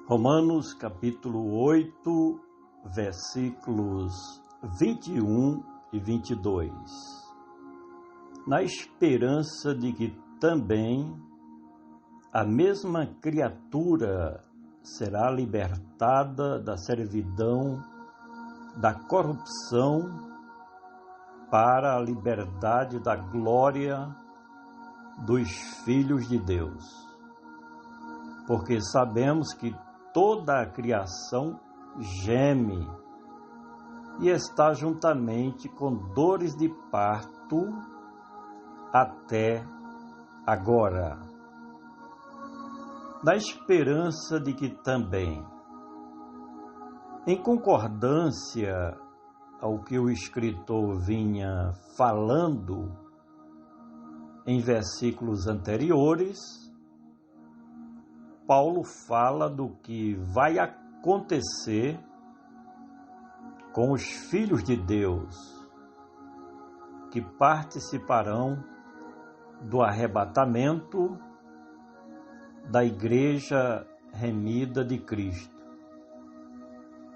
Romanos capítulo 8, versículos 21 e 22. Na esperança de que também a mesma criatura será libertada da servidão, da corrupção, para a liberdade da glória dos filhos de Deus. Porque sabemos que toda a criação geme e está juntamente com dores de parto até agora. Na esperança de que também, em concordância ao que o escritor vinha falando em versículos anteriores, Paulo fala do que vai acontecer com os filhos de Deus que participarão do arrebatamento da igreja remida de Cristo,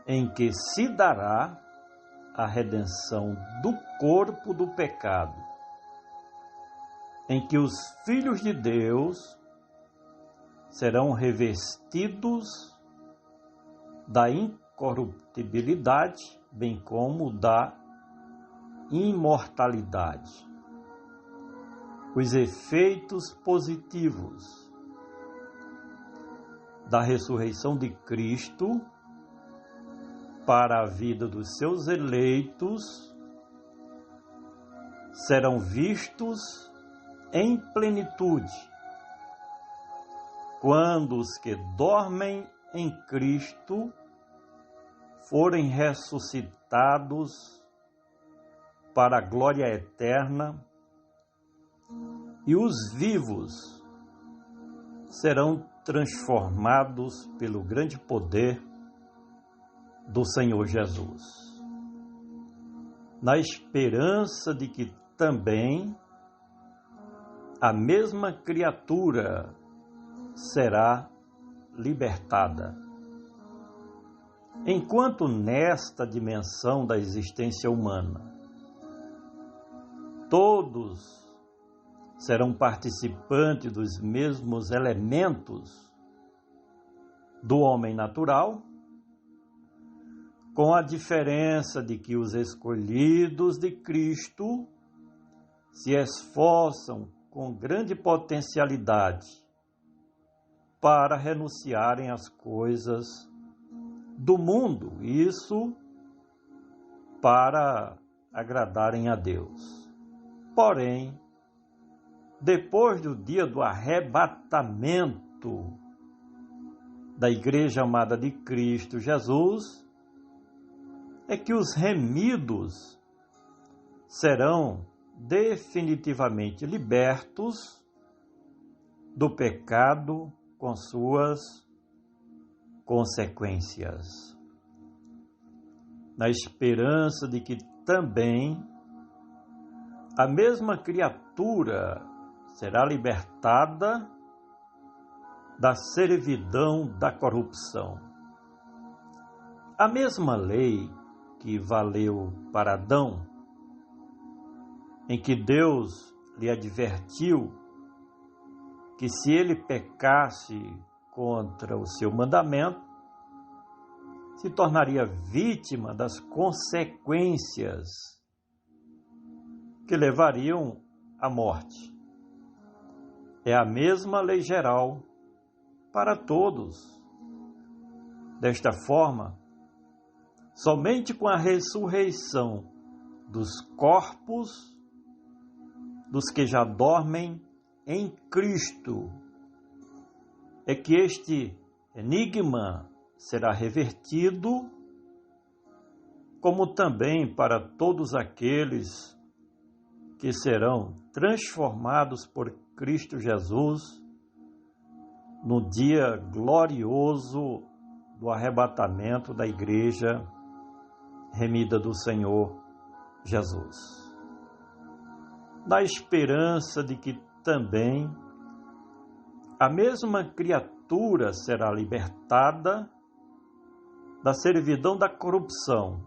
em que se dará a redenção do corpo do pecado, em que os filhos de Deus serão revestidos da incorruptibilidade, bem como da imortalidade. Os efeitos positivos da ressurreição de Cristo para a vida dos seus eleitos serão vistos em plenitude quando os que dormem em Cristo forem ressuscitados para a glória eterna e os vivos serão transformados pelo grande poder do Senhor Jesus. Na esperança de que também a mesma criatura será libertada. Enquanto nesta dimensão da existência humana, todos serão participantes dos mesmos elementos do homem natural, com a diferença de que os escolhidos de Cristo se esforçam com grande potencialidade para renunciarem às coisas do mundo, isso para agradarem a Deus. Porém, depois do dia do arrebatamento da Igreja amada de Cristo Jesus, é que os remidos serão definitivamente libertos do pecado com suas consequências. Na esperança de que também a mesma criatura será libertada da servidão da corrupção. A mesma lei que valeu para Adão, em que Deus lhe advertiu que se ele pecasse contra o seu mandamento, se tornaria vítima das consequências que levariam à morte. É a mesma lei geral para todos. Desta forma, somente com a ressurreição dos corpos dos que já dormem em Cristo é que este enigma será revertido, como também para todos aqueles que serão transformados por Cristo Jesus no dia glorioso do arrebatamento da igreja remida do Senhor Jesus. Na esperança de que também a mesma criatura criatura será libertada da servidão da corrupção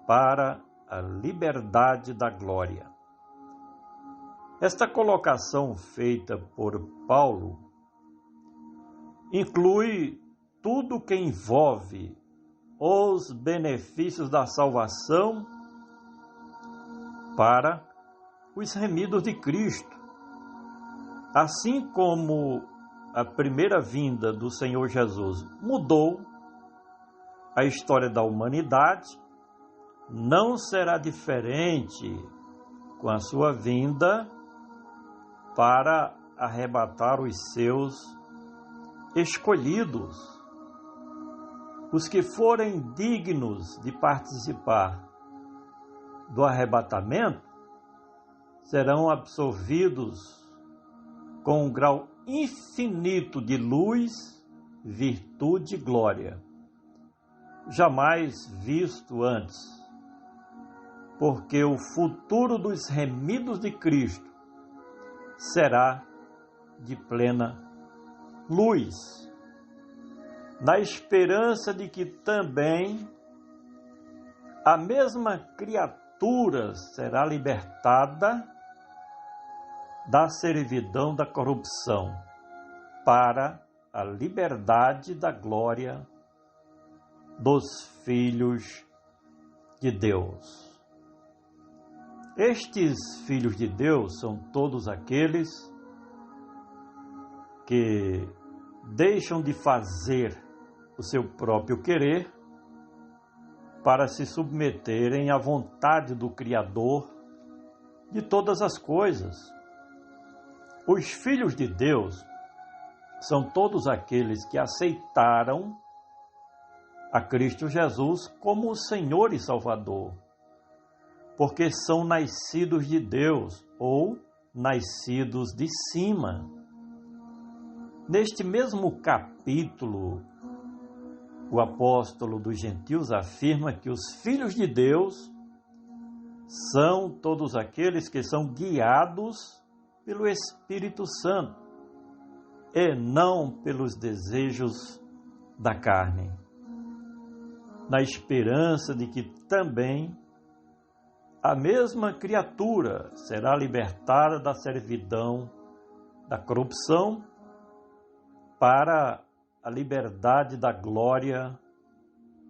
para a liberdade da glória. Esta colocação feita por Paulo inclui tudo que envolve os benefícios da salvação para os remidos de Cristo. Assim como a primeira vinda do Senhor Jesus mudou a história da humanidade, não será diferente com a sua vinda para arrebatar os seus escolhidos. Os que forem dignos de participar do arrebatamento serão absorvidos com um grau infinito de luz, virtude e glória, jamais visto antes, porque o futuro dos remidos de Cristo será de plena luz, na esperança de que também a mesma criatura será libertada da servidão da corrupção para a liberdade da glória dos filhos de Deus. Estes filhos de Deus são todos aqueles que deixam de fazer o seu próprio querer para se submeterem à vontade do Criador de todas as coisas. Os filhos de Deus são todos aqueles que aceitaram a Cristo Jesus como o Senhor e Salvador, porque são nascidos de Deus ou nascidos de cima. Neste mesmo capítulo, o apóstolo dos gentios afirma que os filhos de Deus são todos aqueles que são guiados pelo Espírito Santo e não pelos desejos da carne, na esperança de que também a mesma criatura será libertada da servidão da corrupção para a liberdade da glória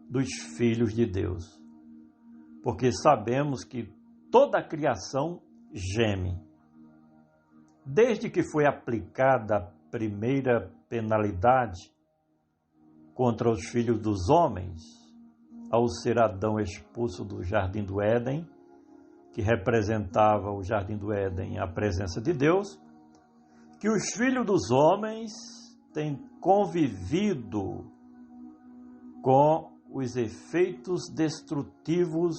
dos filhos de Deus. Porque sabemos que toda a criação geme. Desde que foi aplicada a primeira penalidade contra os filhos dos homens, ao ser Adão expulso do Jardim do Éden, que representava o Jardim do Éden, a presença de Deus, que os filhos dos homens têm convivido com os efeitos destrutivos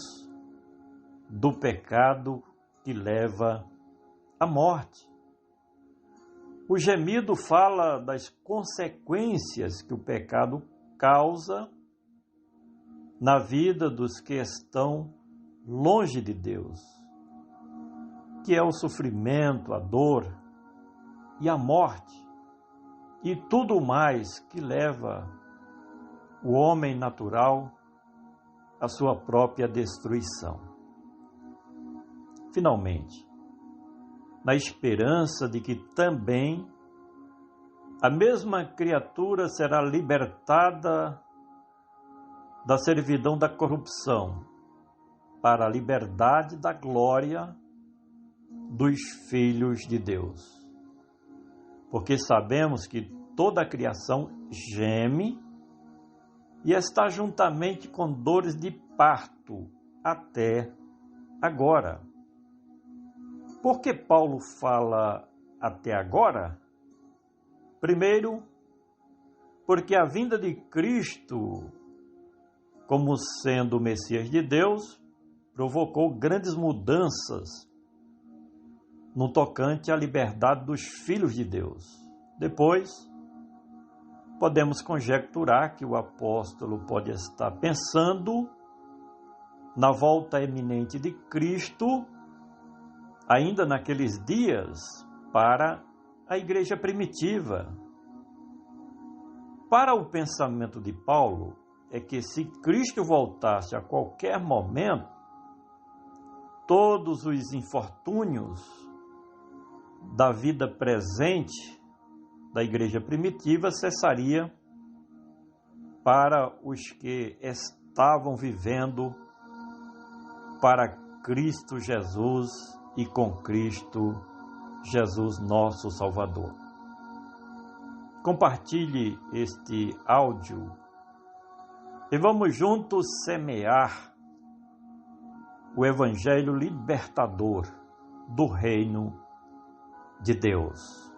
do pecado que leva à morte. O gemido fala das consequências que o pecado causa na vida dos que estão longe de Deus, que é o sofrimento, a dor e a morte, e tudo mais que leva o homem natural à sua própria destruição. Finalmente, na esperança de que também a mesma criatura será libertada da servidão da corrupção para a liberdade da glória dos filhos de Deus. Porque sabemos que toda a criação geme e está juntamente com dores de parto até agora. Por que Paulo fala até agora? Primeiro, porque a vinda de Cristo, como sendo o Messias de Deus, provocou grandes mudanças no tocante à liberdade dos filhos de Deus. Depois, podemos conjecturar que o apóstolo pode estar pensando na volta eminente de Cristo, ainda naqueles dias, para a igreja primitiva, Para o pensamento de Paulo, é que se Cristo voltasse a qualquer momento, todos os infortúnios da vida presente da igreja primitiva cessaria para os que estavam vivendo para Cristo Jesus e com Cristo Jesus nosso Salvador. Compartilhe este áudio e vamos juntos semear o Evangelho libertador do Reino de Deus.